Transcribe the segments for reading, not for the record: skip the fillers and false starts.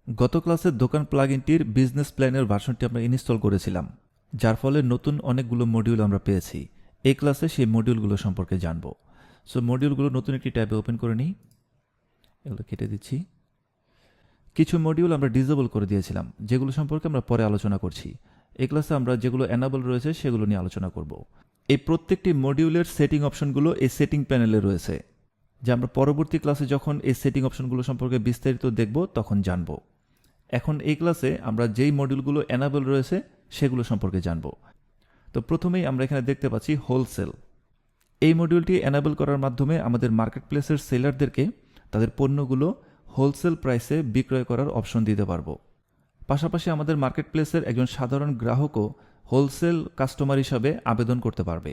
গত ক্লাসে দোকান প্লাগইনটির বিজনেস প্ল্যানের ভার্সনটি আমরা ইনস্টল করেছিলাম, যার ফলে নতুন অনেকগুলো মডিউল আমরা পেয়েছি। এই ক্লাসে সেই মডিউলগুলো সম্পর্কে জানব। সো মডিউলগুলো নতুন একটি ট্যাবে ওপেন করে নিই, এগুলো কেটে দিচ্ছি। কিছু মডিউল আমরা ডিসেবল করে দিয়েছিলাম, যেগুলো সম্পর্কে আমরা পরে আলোচনা করছি। এই ক্লাসে আমরা যেগুলো এনাবল রয়েছে সেগুলো নিয়ে আলোচনা করব। এই প্রত্যেকটি মডিউলের সেটিং অপশনগুলো এই সেটিং প্যানেলে রয়েছে, যা আমরা পরবর্তী ক্লাসে যখন এই সেটিং অপশনগুলো সম্পর্কে বিস্তারিত দেখব তখন জানব। এখন এই ক্লাসে আমরা যেই মডিউলগুলো এনাবল রয়েছে সেগুলো সম্পর্কে জানব। তো প্রথমেই আমরা এখানে দেখতে পাচ্ছি হোলসেল। এই মডিউলটি এনাবল করার মাধ্যমে আমাদের মার্কেটপ্লেসের সেলারদেরকে তাদের পণ্যগুলো হোলসেল প্রাইসে বিক্রয় করার অপশন দিতে পারবো। পাশাপাশি আমাদের মার্কেটপ্লেসের একজন সাধারণ গ্রাহকও হোলসেল কাস্টমার হিসাবে আবেদন করতে পারবে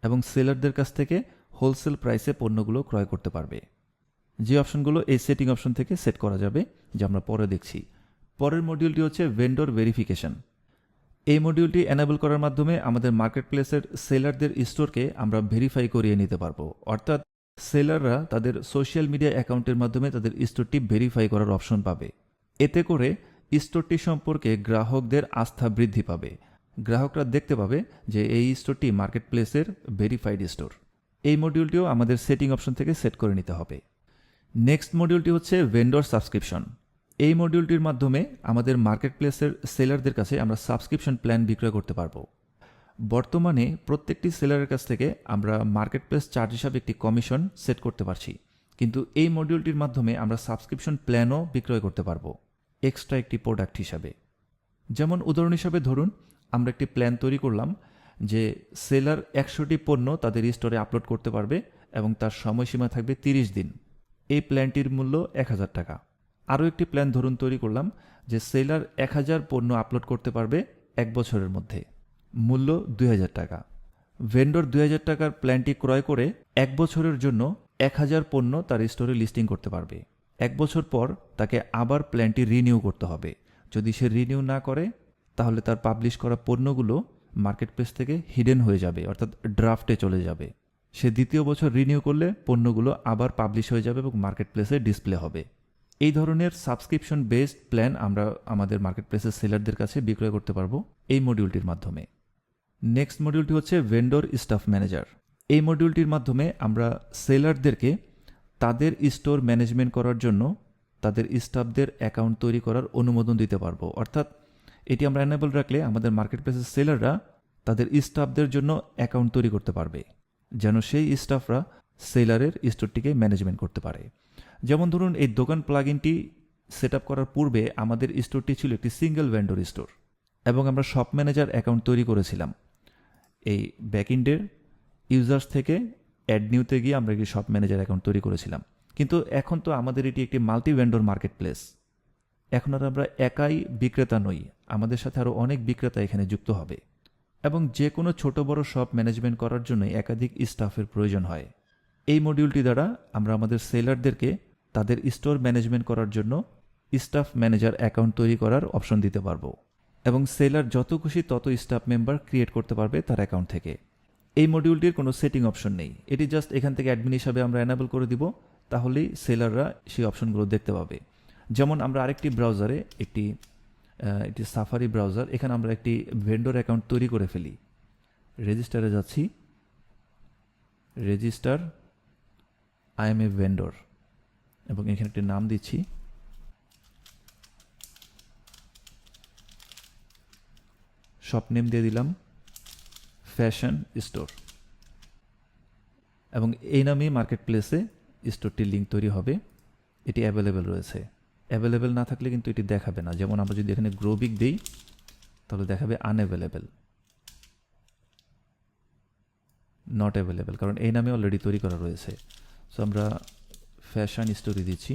এবং সেলারদের কাছ থেকে হোলসেল প্রাইসে পণ্যগুলো ক্রয় করতে পারবে। যে অপশনগুলো এই সেটিং অপশন থেকে সেট করা যাবে, যা আমরা পরে দেখছি। পরের মডিউলটি হচ্ছে ভেন্ডর ভেরিফিকেশন। এই মডিউলটি এনাবল করার মাধ্যমে আমাদের মার্কেটপ্লেসের সেলারদের স্টোরকে আমরা ভেরিফাই করিয়ে নিতে পারবো, অর্থাৎ সেলাররা তাদের সোশ্যাল মিডিয়া অ্যাকাউন্টের মাধ্যমে তাদের স্টোরটি ভেরিফাই করার অপশন পাবে। এতে করে স্টোরটি সম্পর্কে গ্রাহকদের আস্থা বৃদ্ধি পাবে। গ্রাহকরা দেখতে পাবে যে এই স্টোরটি মার্কেটপ্লেসের ভেরিফাইড স্টোর। এই মডিউলটিও আমাদের সেটিং অপশন থেকে সেট করে নিতে হবে। নেক্সট মডিউলটি হচ্ছে ভেন্ডর সাবস্ক্রিপশন। এই মডিউলটির মাধ্যমে আমাদের মার্কেটপ্লেসের সেলারদের কাছে আমরা সাবস্ক্রিপশন প্ল্যান বিক্রয় করতে পারবো। বর্তমানে প্রত্যেকটি সেলারের কাছ থেকে আমরা মার্কেটপ্লেস চার্জ হিসাবে একটি কমিশন সেট করতে পারছি, কিন্তু এই মডিউলটির মাধ্যমে আমরা সাবস্ক্রিপশন প্ল্যানও বিক্রয় করতে পারবো এক্সট্রা একটি প্রোডাক্ট হিসাবে। যেমন উদাহরণ হিসাবে ধরুন, আমরা একটি প্ল্যান তৈরি করলাম যে সেলার 100টি পণ্য তাদের স্টোরে আপলোড করতে পারবে এবং তার সময়সীমা থাকবে 30 দিন। এই প্ল্যানটির মূল্য 1000 টাকা। আরও একটি প্ল্যান ধরুন তৈরি করলাম যে সেলার 1000 পণ্য আপলোড করতে পারবে 1 বছরের মধ্যে, মূল্য 2000 টাকা। ভেন্ডর 2000 টাকার প্ল্যানটি ক্রয় করে 1 বছরের জন্য 1000 পণ্য তার স্টোরে লিস্টিং করতে পারবে। 1 বছর পর তাকে আবার প্ল্যানটি রিনিউ করতে হবে। যদি সে রিনিউ না করে তাহলে তার পাবলিশ করা পণ্যগুলো মার্কেটপ্লেস থেকে হিডেন হয়ে যাবে, অর্থাৎ ড্রাফটে চলে যাবে। সে দ্বিতীয় বছর রিনিউ করলে পণ্যগুলো আবার পাবলিশ হয়ে যাবে এবং মার্কেটপ্লেসে ডিসপ্লে হবে। এই ধরনের সাবস্ক্রিপশন বেসড প্ল্যান আমরা আমাদের মার্কেটপ্লেসের সেলারদের কাছে বিক্রয় করতে পারবো এই মডিউলটির মাধ্যমে। নেক্সট মডিউলটি হচ্ছে ভেন্ডর স্টাফ ম্যানেজার। এই মডিউলটির মাধ্যমে আমরা সেলারদেরকে তাদের স্টোর ম্যানেজমেন্ট করার জন্য তাদের স্টাফদের অ্যাকাউন্ট তৈরি করার অনুমোদন দিতে পারবো। অর্থাৎ এটি আমরা এনেবল রাখলে আমাদের মার্কেটপ্লেসের সেলাররা তাদের স্টাফদের জন্য অ্যাকাউন্ট তৈরি করতে পারবে, যেন সেই স্টাফরা সেলারের স্টোরটিকে ম্যানেজমেন্ট করতে পারে। যেমন ধরুন, এই দোকান প্লাগইনটি সেট আপ করার পূর্বে আমাদের স্টোরটি ছিল একটি সিঙ্গেল ভেন্ডর স্টোর এবং আমরা শপ ম্যানেজার অ্যাকাউন্ট তৈরি করেছিলাম। এই ব্যাকএন্ডের ইউজার্স থেকে অ্যাড নিউতে গিয়ে আমরা একটি শপ ম্যানেজার অ্যাকাউন্ট তৈরি করেছিলাম। কিন্তু এখন তো আমাদের এটি একটি মাল্টি ভেন্ডর মার্কেট প্লেস। এখন আর আমরা একাই বিক্রেতা নই, আমাদের সাথে আরও অনেক বিক্রেতা এখানে যুক্ত হবে এবং যে কোনো ছোট বড় শপ ম্যানেজমেন্ট করার জন্য একাধিক স্টাফের প্রয়োজন হয়। এই মডিউলটি দ্বারা আমরা আমাদের সেলারদেরকে তাদের স্টোর ম্যানেজমেন্ট করার জন্য স্টাফ ম্যানেজার অ্যাকাউন্ট তৈরি করার অপশন দিতে পারবো এবং সেলার যত খুশি তত স্টাফ মেম্বার ক্রিয়েট করতে পারবে তার অ্যাকাউন্ট থেকে। এই মডিউলটির কোনো সেটিং অপশন নেই, এটি জাস্ট এখান থেকে অ্যাডমিন হিসাবে আমরা এনাবল করে দিব, তাহলেই সেলাররা সেই অপশনগুলো দেখতে পাবে। যেমন আমরা আরেকটি ব্রাউজারে একটি সাফারি ব্রাউজার, এখানে আমরা একটি ভেন্ডর অ্যাকাউন্ট তৈরি করে ফেলি। রেজিস্টারে যাচ্ছি, register I M A vendor এবং এখানে একটি নাম দিচ্ছি। শপ নেম দিয়ে দিলাম ফ্যাশন স্টোর এবং এই নামেই মার্কেট প্লেসে স্টোরটির লিঙ্ক তৈরি হবে। এটি অ্যাভেলেবেল রয়েছে। অ্যাভেলেবেল না থাকলে কিন্তু এটি দেখাবে না। যেমন আমরা যদি এখানে গ্রোবিক দিই তাহলে দেখাবে আনঅ্যাভেলেবেল, নট অ্যাভেলেবেল, কারণ এই নামে অলরেডি তৈরি করা রয়েছে। সো আমরা ফ্যাশন স্টোরি দিচ্ছি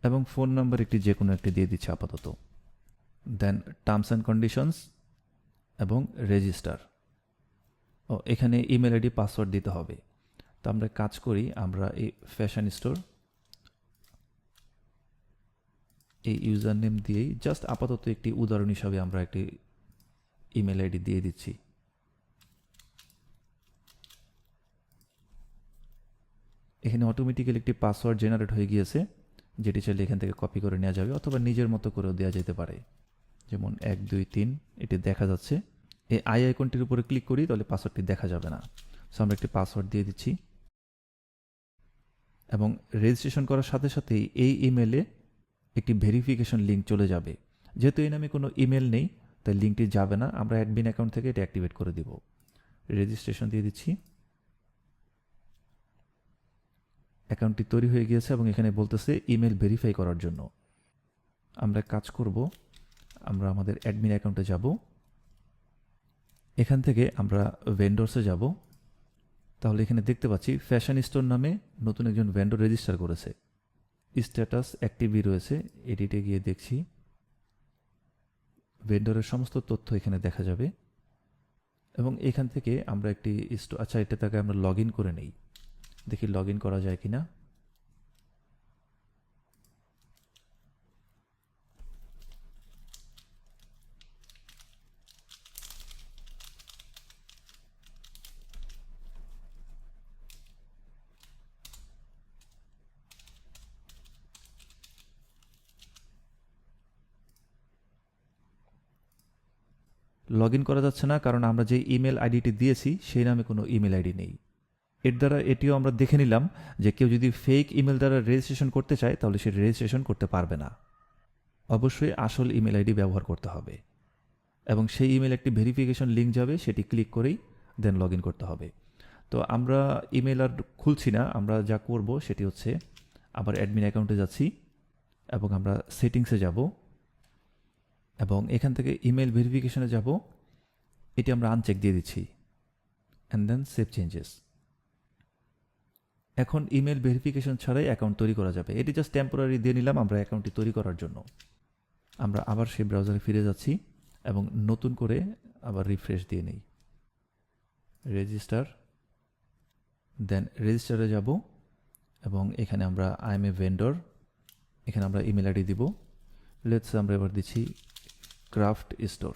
এবং ফোন নাম্বার একটি যে কোনো একটি দিয়ে দিচ্ছি আপাতত। দেন টার্মস অ্যান্ড কন্ডিশনস এবং রেজিস্টার। এখানে ইমেল আইডি পাসওয়ার্ড দিতে হবে। তো আমরা কাজ করি, আমরা এই ফ্যাশন স্টোর এই ইউজার নেম দিয়েই জাস্ট আপাতত একটি উদাহরণ হিসাবে আমরা একটি ইমেল আইডি দিয়ে দিচ্ছি। এখানে অটোমেটিক্যালি একটি পাসওয়ার্ড জেনারেট হয়ে গিয়েছে। যেটি চাইলে এখান থেকে কপি করে নেওয়া যাবে অথবা নিজের মতো করেও দেওয়া যেতে পারে। যেমন 1 2 3 এটি দেখা যাচ্ছে। এই আই আইকনটির উপরে ক্লিক করি তাহলে পাসওয়ার্ডটি দেখা যাবে না। সো আমরা একটি পাসওয়ার্ড দিয়ে দিচ্ছি এবং রেজিস্ট্রেশন করার সাথে সাথেই এই ইমেলে একটি ভেরিফিকেশন লিঙ্ক চলে যাবে। যেহেতু এই নামে কোনো ইমেল নেই তাই লিঙ্কটি যাবে না, আমরা অ্যাডমিন অ্যাকাউন্ট থেকে এটা অ্যাক্টিভেট করে দিব। রেজিস্ট্রেশন দিয়ে দিচ্ছি। অ্যাকাউন্টটি তৈরি হয়ে গিয়েছে এবং এখানে বলতেছে ইমেল ভেরিফাই করার জন্য। আমরা কাজ করব, আমরা আমাদের অ্যাডমিন অ্যাকাউন্টে যাব, এখান থেকে আমরা ভেন্ডরসে যাব। তাহলে এখানে দেখতে পাচ্ছি ফ্যাশন স্টোর নামে নতুন একজন ভেন্ডর রেজিস্টার করেছে। স্ট্যাটাস অ্যাক্টিভই রয়েছে। এডিটে গিয়ে দেখছি ভেন্ডরের সমস্ত তথ্য এখানে দেখা যাবে এবং এখান থেকে আমরা একটি আচ্ছা এটা থেকে আমরা লগ ইন করে নেই, দেখি লগ ইন করা যায় কিনা। লগ ইন করা যাচ্ছে না কারণ আমরা যে ইমেল আইডিটি দিয়েছি সেই নামে কোনো ইমেল আইডি নেই। এর দ্বারা এটিও আমরা দেখে নিলাম যে কেউ যদি ফেক ইমেল দ্বারা রেজিস্ট্রেশন করতে চায় তাহলে সে রেজিস্ট্রেশন করতে পারবে না। অবশ্যই আসল ইমেল আইডি ব্যবহার করতে হবে এবং সেই ইমেল একটি ভেরিফিকেশন লিঙ্ক যাবে, সেটি ক্লিক করেই দেন লগ ইন করতে হবে। তো আমরা ইমেল আর খুলছি না, আমরা যা করব সেটি হচ্ছে আবার অ্যাডমিন অ্যাকাউন্টে যাচ্ছি এবং আমরা সেটিংসে যাব এবং এখান থেকে ইমেল ভেরিফিকেশনে যাব। এটি আমরা আনচেক দিয়ে দিচ্ছি অ্যান্ড দেন সেভ চেঞ্জেস। এখন ইমেল ভেরিফিকেশন ছাড়াই অ্যাকাউন্ট তৈরি করা যাবে। এটি জাস্ট টেম্পোরারি দিয়ে নিলাম আমরা অ্যাকাউন্টটি তৈরি করার জন্য। আমরা আবার সেই ব্রাউজারে ফিরে যাচ্ছি এবং নতুন করে আবার রিফ্রেশ দিয়ে নেই। রেজিস্টার, দেন রেজিস্টারে যাব এবং এখানে আমরা আই এম এ ভেন্ডর, এখানে আমরা ইমেল আইডি দিব। লেটস আমরা এবার দিচ্ছি ক্রাফট স্টোর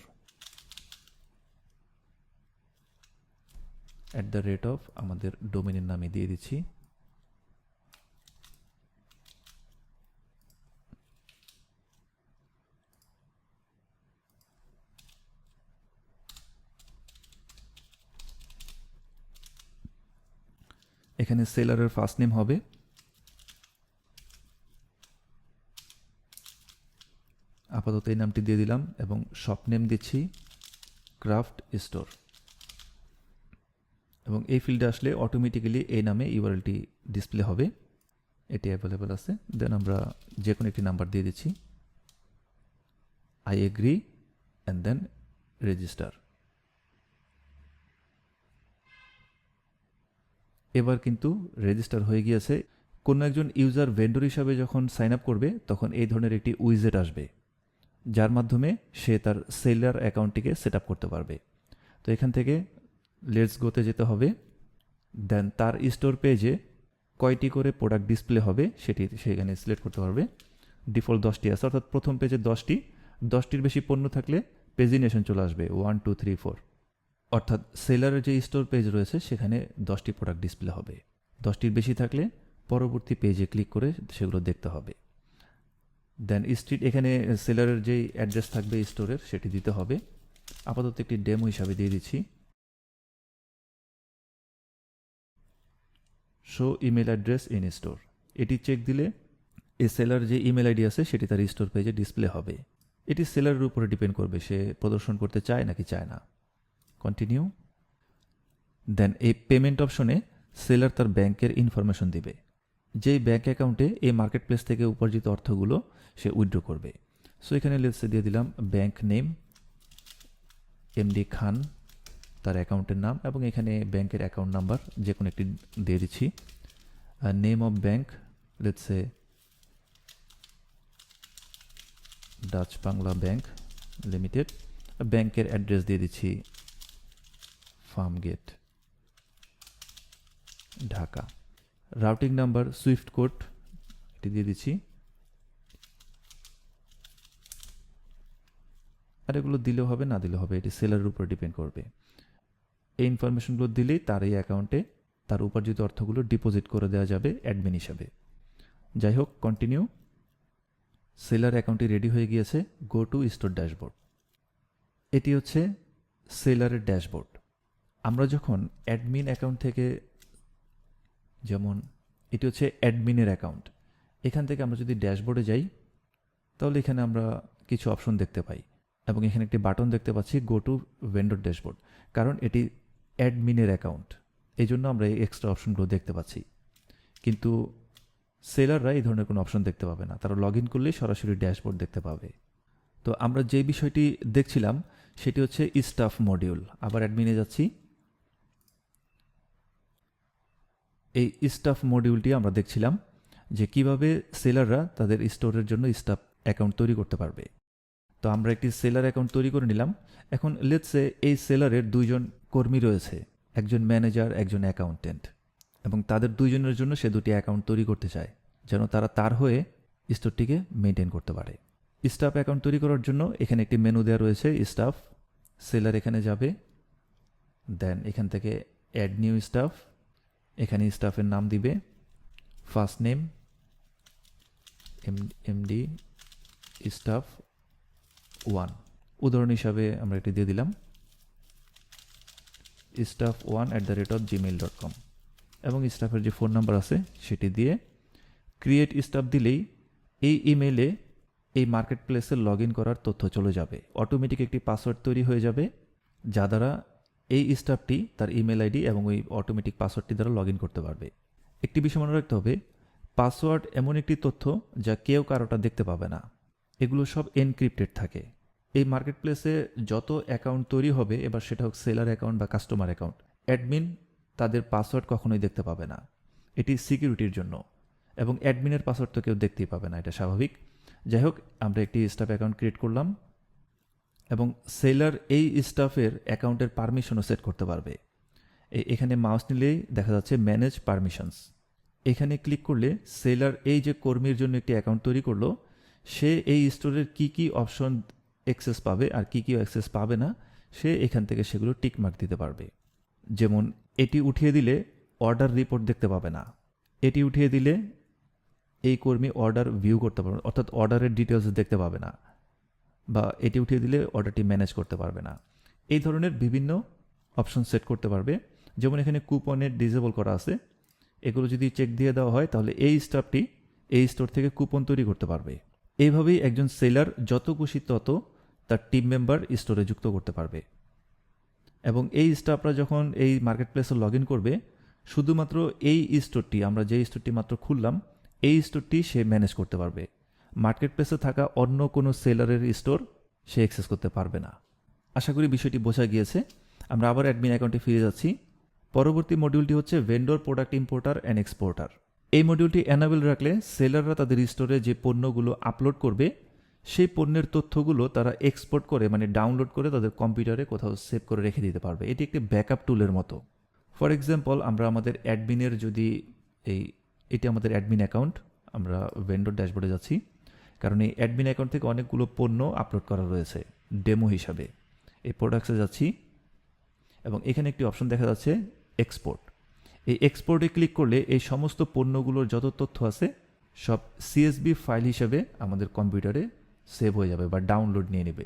@ আমাদের ডোমেনের নামে দিয়ে দিচ্ছি। এখানে সেলারের ফার্স্ট নেম হবে, আপাতত এই নামটি দিয়ে দিলাম এবং শপ নেম দিচ্ছি ক্রাফট স্টোর এবং এই ফিল্ডে আসলে অটোমেটিক্যালি এই নামে ইউআরএলটি ডিসপ্লে হবে, এটি অ্যাভেলেবল আছে। দেন আমরা যে কোনো একটি নাম্বার দিয়ে দিচ্ছি, I agree and then register. এবার কিন্তু রেজিস্টার হয়ে গিয়েছে। কোনো একজন ইউজার ভেন্ডর হিসাবে যখন সাইন আপ করবে তখন এই ধরনের একটি উইজেট আসবে যার মাধ্যমে সে তার সেলার অ্যাকাউন্টটিকে সেট আপ করতে পারবে। তো এখান থেকে লেটস গোতে যেতে হবে, দেন তার স্টোর পেজে কয়টি করে প্রোডাক্ট ডিসপ্লে হবে সেটি সেখানে সিলেক্ট করতে পারবে। ডিফল্ট 10টি আছে, অর্থাৎ প্রথম পেজে 10টির বেশি পণ্য থাকলে পেজিনেশন চলে আসবে 1 2 3 4, অর্থাৎ সেলারের যে স্টোর পেজ রয়েছে সেখানে 10টি প্রোডাক্ট ডিসপ্লে হবে। 10টির বেশি থাকলে পরবর্তী পেজে ক্লিক করে সেগুলো দেখতে হবে। দেন স্ট্রিট, এখানে সেলারের যেই অ্যাড্রেস থাকবে স্টোরের সেটি দিতে হবে। আপাতত একটি ডেমো হিসাবে দিয়ে দিচ্ছি। Show email address in store, এটি চেক দিলে এই সেলার যে ইমেল আইডি আছে সেটি তার স্টোর পেজে ডিসপ্লে হবে। এটি সেলারের উপরে ডিপেন্ড করবে সে প্রদর্শন করতে চায় নাকি চায় না। কন্টিনিউ। দেন এই পেমেন্ট অপশনে সেলার তার ব্যাংকের ইনফরমেশন দিবে, যেই ব্যাংক অ্যাকাউন্টে এই মার্কেট প্লেস থেকে উপার্জিত অর্থগুলো সে উইথড্র করবে। সো এখানে লেটসে দিয়ে দিলাম ব্যাংক নেম এমডি খান, তার অ্যাকাউন্টের নাম এবং এখানে ব্যাংকের অ্যাকাউন্ট নাম্বার যে কোনো একটি দিয়ে দিচ্ছি। Name of bank let's say Dutch Bangla bank limited, ব্যাংকের অ্যাড্রেস দিয়ে দিচ্ছি Farmgate Dhaka. Routing number Swift code এটি দিয়ে দিচ্ছি। আর এগুলো দিলেও হবে না দিলেও হবে, এটি সেলারের উপর ডিপেন্ড করবে। এই ইনফরমেশনগুলো দিলেই তার এই অ্যাকাউন্টে তার উপার্জিত অর্থগুলো ডিপোজিট করে দেওয়া যাবে অ্যাডমিন হিসাবে। যাই হোক, কন্টিনিউ। সেলার অ্যাকাউন্টটি রেডি হয়ে গিয়েছে। Go to store dashboard. এটি হচ্ছে সেলারের ড্যাশবোর্ড। আমরা যখন অ্যাডমিন অ্যাকাউন্ট থেকে, যেমন এটি হচ্ছে অ্যাডমিনের অ্যাকাউন্ট, এখান থেকে আমরা যদি ড্যাশবোর্ডে যাই তাহলে এখানে আমরা কিছু অপশন দেখতে পাই এবং এখানে একটি বাটন দেখতে পাচ্ছি গো টু ভেন্ডর ড্যাশবোর্ড, কারণ এটি অ্যাডমিনের অ্যাকাউন্ট, এই জন্য আমরা এই এক্সট্রা অপশনগুলো দেখতে পাচ্ছি। কিন্তু সেলাররা এই ধরনের কোনো অপশন দেখতে পাবে না, তারা লগ ইন করলেই সরাসরি ড্যাশবোর্ড দেখতে পাবে। তো আমরা যে বিষয়টি দেখছিলাম সেটি হচ্ছে স্টাফ মডিউল। আবার অ্যাডমিনে যাচ্ছি। এই স্টাফ মডিউলটি আমরা দেখছিলাম যে কিভাবে সেলাররা তাদের স্টোরের জন্য স্টাফ অ্যাকাউন্ট তৈরি করতে পারবে। তো আমরা একটি সেলার অ্যাকাউন্ট তৈরি করে নিলাম। এখন লেটসে এই সেলারের দুইজন কর্মী রয়েছে, একজন ম্যানেজার, একজন অ্যাকাউন্টেন্ট, এবং তাদের দুইজনের জন্য সে দুটি অ্যাকাউন্ট তৈরি করতে চায় যেন তারা তার হয়ে স্টোরটিকে মেনটেন করতে পারে। স্টাফ অ্যাকাউন্ট তৈরি করার জন্য এখানে একটি মেনু দেওয়া রয়েছে, স্টাফ। সেলার এখানে যাবে, দেন এখান থেকে অ্যাড নিউ স্টাফ, এখানে স্টাফের নাম দিবে, ফার্স্ট নেম এমডি স্টাফ 1, উদাহরণ হিসাবে আমরা এটি দিয়ে দিলাম staff1@gmail.com, এবং স্টাফের যে ফোন নাম্বার আছে সেটি দিয়ে ক্রিয়েট স্টাফ দিলেই এই ইমেলে এই মার্কেট প্লেসে লগ ইন করার তথ্য চলে যাবে। অটোমেটিক একটি পাসওয়ার্ড তৈরি হয়ে যাবে যা দ্বারা এই স্টাফটি তার ইমেল আইডি এবং ওই অটোমেটিক পাসওয়ার্ডটি দ্বারা লগ ইন করতে পারবে। একটি বিষয় মনে রাখতে হবে, পাসওয়ার্ড এমন একটি তথ্য যা কেউ কারোটা দেখতে পাবে না, এগুলো সব এনক্রিপ্টেড থাকে। এই মার্কেট প্লেসে যত অ্যাকাউন্ট তৈরি হবে, এবার সেটা হোক সেলার অ্যাকাউন্ট বা কাস্টমার অ্যাকাউন্ট, অ্যাডমিন তাদের পাসওয়ার্ড কখনোই দেখতে পাবে না, এটি সিকিউরিটির জন্য। এবং অ্যাডমিনের পাসওয়ার্ড তো কেউ দেখতেই পাবে না, এটা স্বাভাবিক। যাই হোক, আমরা একটি স্টাফ অ্যাকাউন্ট ক্রিয়েট করলাম এবং সেলার এই স্টাফের অ্যাকাউন্টের পারমিশনও সেট করতে পারবে। এখানে মাউস নিলেই দেখা যাচ্ছে ম্যানেজ পারমিশনস, এখানে ক্লিক করলে সেলার এই যে কর্মীর জন্য একটি অ্যাকাউন্ট তৈরি করলো, সে এই স্টোরের কি কি অপশন অ্যাক্সেস পাবে আর কি কি অ্যাক্সেস পাবে না, সে এখান থেকে সেগুলো টিকমার্ক দিতে পারবে। যেমন এটি উঠিয়ে দিলে অর্ডার রিপোর্ট দেখতে পাবে না, এটি উঠিয়ে দিলে এই কর্মী অর্ডার ভিউ করতে পারবে, অর্থাৎ অর্ডারের ডিটেলস দেখতে পাবে না, বা এটি উঠিয়ে দিলে অর্ডারটি ম্যানেজ করতে পারবে না। এই ধরনের বিভিন্ন অপশন সেট করতে পারবে। যেমন এখানে কুপনের ডিসেবল করা আছে, এগুলো যদি চেক দিয়ে দেওয়া হয় তাহলে এই স্টাফটি এই স্টোর থেকে কুপন তৈরি করতে পারবে। এইভাবেই একজন সেলার যত খুশি তত তার টিম মেম্বার স্টোরে যুক্ত করতে পারবে। এবং এই স্টাফরা যখন এই মার্কেট প্লেসে লগ ইন করবে, শুধুমাত্র এই স্টোরটি, আমরা যে স্টোরটি মাত্র খুললাম, এই স্টোরটি সে ম্যানেজ করতে পারবে। মার্কেট প্লেসে থাকা অন্য কোনো সেলারের স্টোর সে অ্যাক্সেস করতে পারবে না। আশা করি বিষয়টি বোঝা গিয়েছে। আমরা আবার অ্যাডমিন অ্যাকাউন্টে ফিরে যাচ্ছি। পরবর্তী মডিউলটি হচ্ছে vendor product importer and exporter. এই মডিউলটি অ্যানাবেল রাখলে সেলাররা তাদের স্টোরে যে পণ্যগুলো আপলোড করবে, সেই পণ্যের তথ্যগুলো তারা এক্সপোর্ট করে, মানে ডাউনলোড করে তাদের কম্পিউটারে কোথাও সেভ করে রেখে দিতে পারবে। এটি একটি ব্যাকআপ টুলের মতো। ফর এক্সাম্পল, আমরা আমাদের অ্যাডমিনের যদি এটি আমাদের অ্যাডমিন অ্যাকাউন্ট, আমরা ভেন্ডর ড্যাশবোর্ডে যাচ্ছি, কারণ এই অ্যাডমিন অ্যাকাউন্ট থেকে অনেকগুলো পণ্য আপলোড করা রয়েছে ডেমো হিসাবে। এই প্রোডাক্টসে যাচ্ছি এবং এখানে একটি অপশন দেখা যাচ্ছে এক্সপোর্ট। এই এক্সপোর্টে ক্লিক করলে এই সমস্ত পণ্যগুলোর যত তথ্য আছে সব সিএসভি ফাইল হিসেবে আমাদের কম্পিউটারে সেভ হয়ে যাবে বা ডাউনলোড নিয়ে নেবে।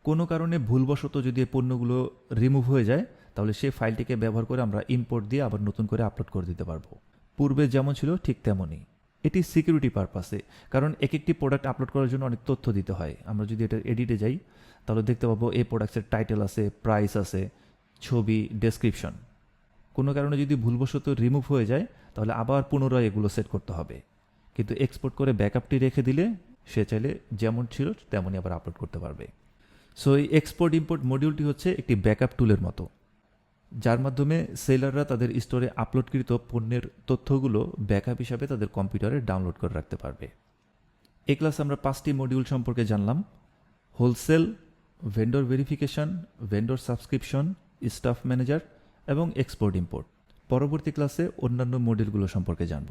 কোনো কারণে ভুলবশত যদি এই পণ্যগুলো রিমুভ হয়ে যায় তাহলে সেই ফাইলটিকে ব্যবহার করে আমরা ইম্পোর্ট দিয়ে আবার নতুন করে আপলোড করে দিতে পারবো। পূর্বে যেমন ছিল ঠিক তেমনই। এটি সিকিউরিটি পারপাসে, কারণ এক একটি প্রোডাক্ট আপলোড করার জন্য অনেক তথ্য দিতে হয়। আমরা যদি এটা এডিটে যাই তাহলে দেখতে পাবো এই প্রোডাক্টসের টাইটেল আছে, প্রাইস আছে, ছবি, ডেসক্রিপশন। কোনো কারণে যদি ভুলবশত রিমুভ হয়ে যায় তাহলে আবার পুনরায় এগুলো সেট করতে হবে। কিন্তু এক্সপোর্ট করে ব্যাকআপটি রেখে দিলে সে চাইলে যেমন ছিল তেমনই আবার আপলোড করতে পারবে। সো এই এক্সপোর্ট ইম্পোর্ট মডিউলটি হচ্ছে একটি ব্যাকআপ টুলের মতো, যার মাধ্যমে সেলাররা তাদের স্টোরে আপলোডকৃত পণ্যের তথ্যগুলো ব্যাকআপ হিসাবে তাদের কম্পিউটারে ডাউনলোড করে রাখতে পারবে। এই ক্লাসে আমরা 5টি মডিউল সম্পর্কে জানলাম: wholesale, vendor verification, vendor subscription, staff manager এবং এক্সপোর্ট ইম্পোর্ট। পরবর্তী ক্লাসে অন্যান্য মডিউলগুলো সম্পর্কে জানব।